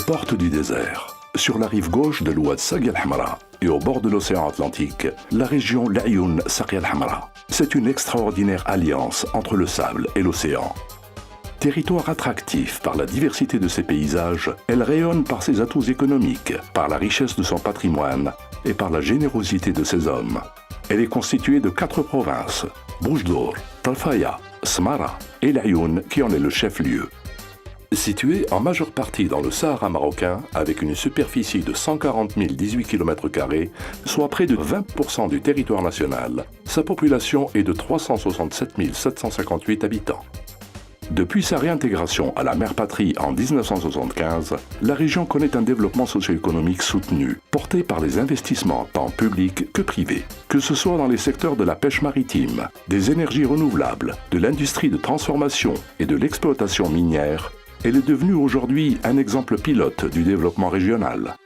portes du désert, sur la rive gauche de l'oued Sagia al-Hamra et au bord de l'océan Atlantique, la région l'Ayoun Sakia al-Hamra. C'est une extraordinaire alliance entre le sable et l'océan. Territoire attractif par la diversité de ses paysages, elle rayonne par ses atouts économiques, par la richesse de son patrimoine et par la générosité de ses hommes. Elle est constituée de 4 provinces, Boujdour, Talfaya, Smara et l'Ayoun qui en est le chef-lieu. Située en majeure partie dans le Sahara marocain, avec une superficie de 140 018 km², soit près de 20% du territoire national, sa population est de 367 758 habitants. Depuis sa réintégration à la mère patrie en 1975, la région connaît un développement socio-économique soutenu, porté par les investissements tant publics que privés. Que ce soit dans les secteurs de la pêche maritime, des énergies renouvelables, de l'industrie de transformation et de l'exploitation minière, elle est devenue aujourd'hui un exemple pilote du développement régional.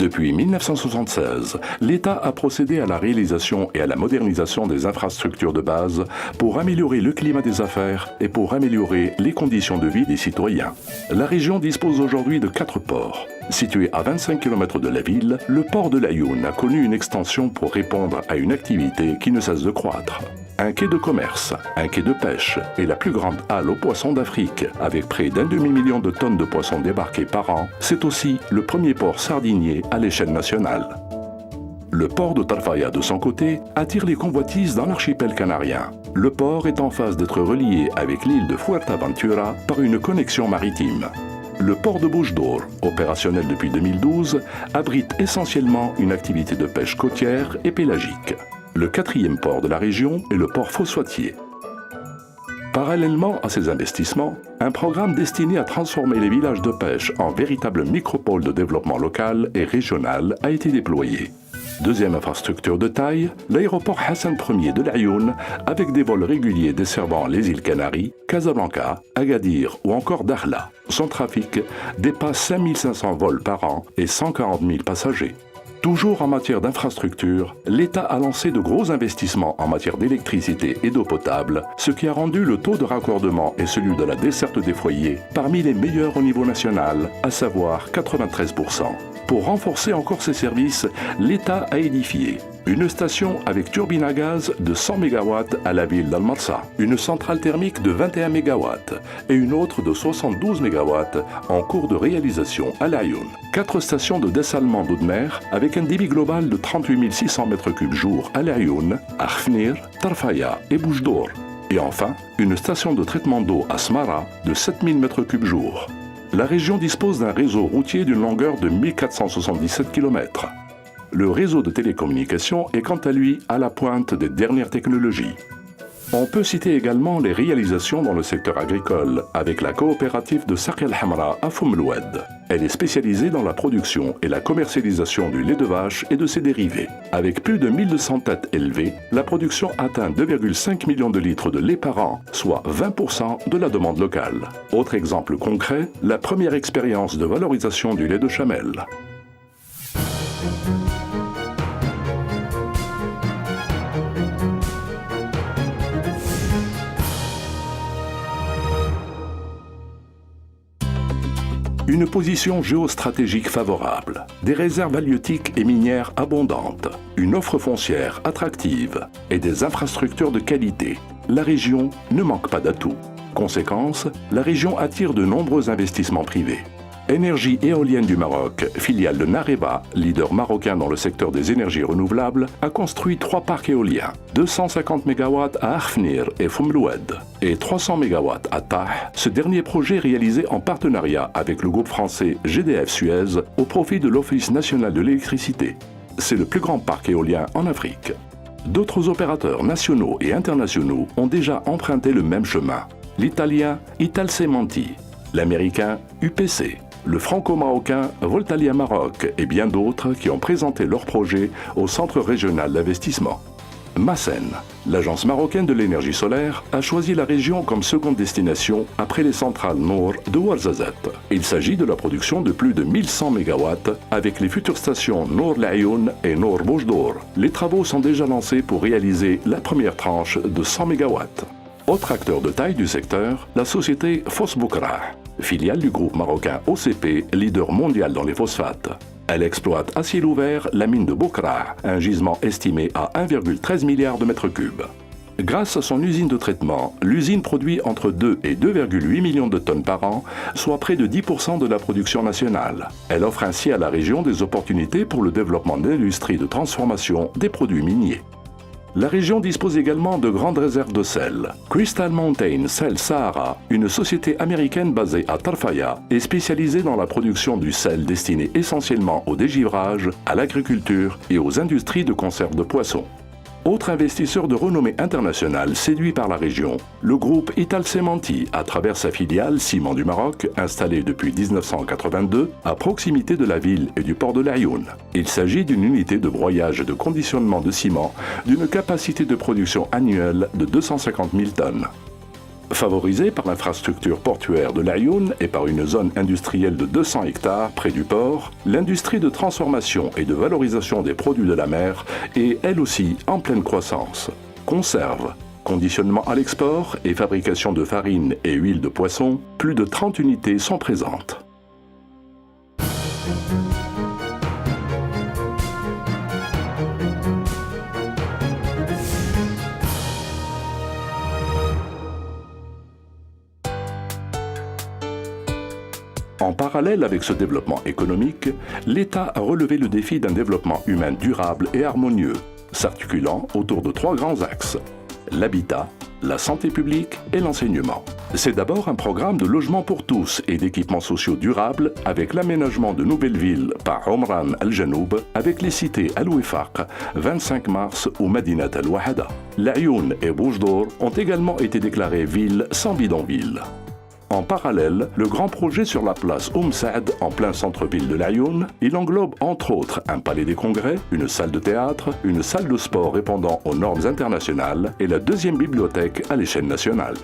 Depuis 1976, l'État a procédé à la réalisation et à la modernisation des infrastructures de base pour améliorer le climat des affaires et pour améliorer les conditions de vie des citoyens. La région dispose aujourd'hui de 4 ports. Situé à 25 km de la ville, le port de l'Ayoun a connu une extension pour répondre à une activité qui ne cesse de croître. Un quai de commerce, un quai de pêche et la plus grande halle aux poissons d'Afrique, avec près d'1 demi-million de tonnes de poissons débarqués par an, c'est aussi le premier port sardinier à l'échelle nationale. Le port de Talfaya, de son côté, attire les convoitises dans l'archipel canarien. Le port est en phase d'être relié avec l'île de Fuerteventura par une connexion maritime. Le port de Boujdour, opérationnel depuis 2012, abrite essentiellement une activité de pêche côtière et pélagique. Le 4e port de la région est le port phosphatier. Parallèlement à ces investissements, un programme destiné à transformer les villages de pêche en véritables micropoles de développement local et régional a été déployé. Deuxième infrastructure de taille, l'aéroport Hassan Ier de l'Ayoun, avec des vols réguliers desservant les îles Canaries, Casablanca, Agadir ou encore Dakhla. Son trafic dépasse 5500 vols par an et 140 000 passagers. Toujours en matière d'infrastructure, l'État a lancé de gros investissements en matière d'électricité et d'eau potable, ce qui a rendu le taux de raccordement et celui de la desserte des foyers parmi les meilleurs au niveau national, à savoir 93%. Pour renforcer encore ces services, l'État a édifié une station avec turbine à gaz de 100 MW à la ville d'Al-Marsa, une centrale thermique de 21 MW et une autre de 72 MW en cours de réalisation à l'Ayoun. 4 stations de dessalement d'eau de mer avec un débit global de 38 600 m3 jour à l'Ayoun, Arfnir, Tarfaya et Boujdour. Et enfin, une station de traitement d'eau à Smara de 7000 m3 jour. La région dispose d'un réseau routier d'une longueur de 1477 km. Le réseau de télécommunications est quant à lui à la pointe des dernières technologies. On peut citer également les réalisations dans le secteur agricole avec la coopérative de Sakia al-Hamra à Fumloued. Elle est spécialisée dans la production et la commercialisation du lait de vache et de ses dérivés. Avec plus de 1200 têtes élevées, la production atteint 2,5 millions de litres de lait par an, soit 20% de la demande locale. Autre exemple concret, la première expérience de valorisation du lait de chamelle. Une position géostratégique favorable, des réserves halieutiques et minières abondantes, une offre foncière attractive et des infrastructures de qualité. La région ne manque pas d'atouts. Conséquence, la région attire de nombreux investissements privés. Énergie éolienne du Maroc, filiale de Nareva, leader marocain dans le secteur des énergies renouvelables, a construit 3 parcs éoliens, 250 MW à Arfnir et Fumloued et 300 MW à Tah, ce dernier projet réalisé en partenariat avec le groupe français GDF Suez au profit de l'Office national de l'électricité. C'est le plus grand parc éolien en Afrique. D'autres opérateurs nationaux et internationaux ont déjà emprunté le même chemin. L'italien Italcementi, l'américain UPC, le franco-marocain Voltalia Maroc et bien d'autres qui ont présenté leurs projets au Centre régional d'investissement. Massen. L'agence marocaine de l'énergie solaire a choisi la région comme seconde destination après les centrales Noor de Ouarzazate. Il s'agit de la production de plus de 1100 MW avec les futures stations Noor Laayoune et Noor Boujdour. Les travaux sont déjà lancés pour réaliser la première tranche de 100 MW. Autre acteur de taille du secteur, la société Fos Boukrah, filiale du groupe marocain OCP, leader mondial dans les phosphates. Elle exploite à ciel ouvert la mine de Boukrah, un gisement estimé à 1,13 milliard de mètres cubes. Grâce à son usine de traitement, l'usine produit entre 2 et 2,8 millions de tonnes par an, soit près de 10% de la production nationale. Elle offre ainsi à la région des opportunités pour le développement d'industries de transformation des produits miniers. La région dispose également de grandes réserves de sel. Crystal Mountain Sel Sahara, une société américaine basée à Tarfaya, est spécialisée dans la production du sel destiné essentiellement au dégivrage, à l'agriculture et aux industries de conserve de poissons. Autre investisseur de renommée internationale séduit par la région, le groupe Italcementi, à travers sa filiale Ciment du Maroc, installée depuis 1982 à proximité de la ville et du port de Laayoune. Il s'agit d'une unité de broyage et de conditionnement de ciment d'une capacité de production annuelle de 250 000 tonnes. Favorisée par l'infrastructure portuaire de Laayoune et par une zone industrielle de 200 hectares près du port, l'industrie de transformation et de valorisation des produits de la mer est elle aussi en pleine croissance. Conserve, conditionnement à l'export et fabrication de farine et huile de poisson, plus de 30 unités sont présentes. En parallèle avec ce développement économique, l'État a relevé le défi d'un développement humain durable et harmonieux, s'articulant autour de 3 grands axes: l'habitat, la santé publique et l'enseignement. C'est d'abord un programme de logement pour tous et d'équipements sociaux durables avec l'aménagement de nouvelles villes par Omran Al-Janoub avec les cités Al-Wifaq, 25 mars ou Madinat Al-Wahada. Laayoune et Boujdour ont également été déclarées villes sans bidonville. En parallèle, le grand projet sur la place Saad, en plein centre-ville de Laayoune, il englobe entre autres un palais des congrès, une salle de théâtre, une salle de sport répondant aux normes internationales et la deuxième bibliothèque à l'échelle nationale.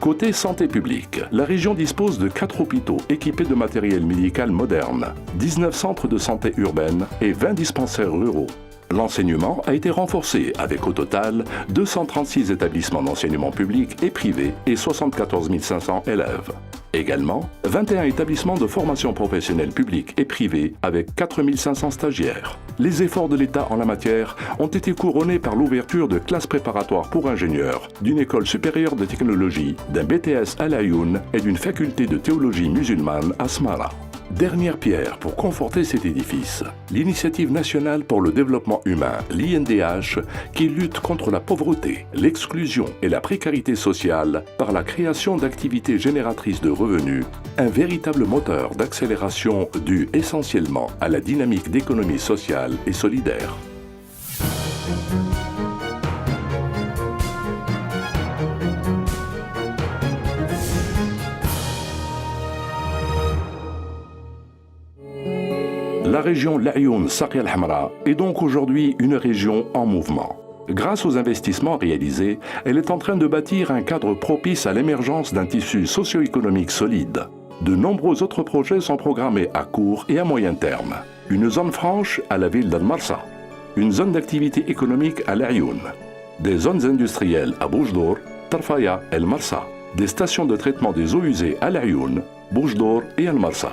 Côté santé publique, la région dispose de 4 hôpitaux équipés de matériel médical moderne, 19 centres de santé urbaine et 20 dispensaires ruraux. L'enseignement a été renforcé avec au total 236 établissements d'enseignement public et privé et 74 500 élèves. Également, 21 établissements de formation professionnelle publique et privée avec 4 500 stagiaires. Les efforts de l'État en la matière ont été couronnés par l'ouverture de classes préparatoires pour ingénieurs, d'une école supérieure de technologie, d'un BTS à Laayoune et d'une faculté de théologie musulmane à Smara. Dernière pierre pour conforter cet édifice, l'Initiative nationale pour le développement humain, l'INDH, qui lutte contre la pauvreté, l'exclusion et la précarité sociale par la création d'activités génératrices de revenus, un véritable moteur d'accélération dû essentiellement à la dynamique d'économie sociale et solidaire. La région Laayoune-Saqiya al-Hamra est donc aujourd'hui une région en mouvement. Grâce aux investissements réalisés, elle est en train de bâtir un cadre propice à l'émergence d'un tissu socio-économique solide. De nombreux autres projets sont programmés à court et à moyen terme. Une zone franche à la ville d'Al-Marsa, une zone d'activité économique à Laayoune, des zones industrielles à Boujdour, Tarfaya et Al-Marsa, des stations de traitement des eaux usées à Laayoune, Boujdour et Al-Marsa.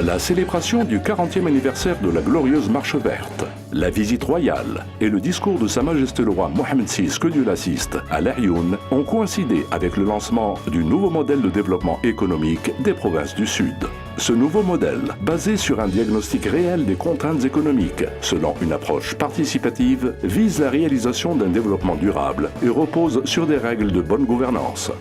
La célébration du 40e anniversaire de la glorieuse Marche verte, la visite royale et le discours de Sa Majesté le roi Mohammed VI, que Dieu l'assiste, à Laayoune ont coïncidé avec le lancement du nouveau modèle de développement économique des provinces du Sud. Ce nouveau modèle, basé sur un diagnostic réel des contraintes économiques, selon une approche participative, vise la réalisation d'un développement durable et repose sur des règles de bonne gouvernance.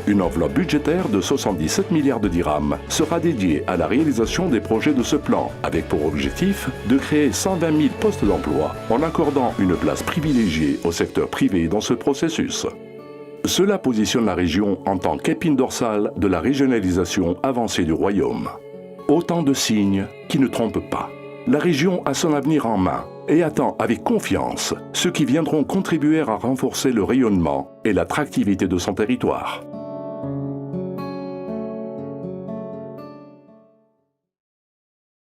Une enveloppe budgétaire de 77 milliards de dirhams sera dédiée à la réalisation des projets de ce plan, avec pour objectif de créer 120 000 postes d'emploi en accordant une place privilégiée au secteur privé dans ce processus. Cela positionne la région en tant qu'épine dorsale de la régionalisation avancée du royaume. Autant de signes qui ne trompent pas. La région a son avenir en main et attend avec confiance ceux qui viendront contribuer à renforcer le rayonnement et l'attractivité de son territoire.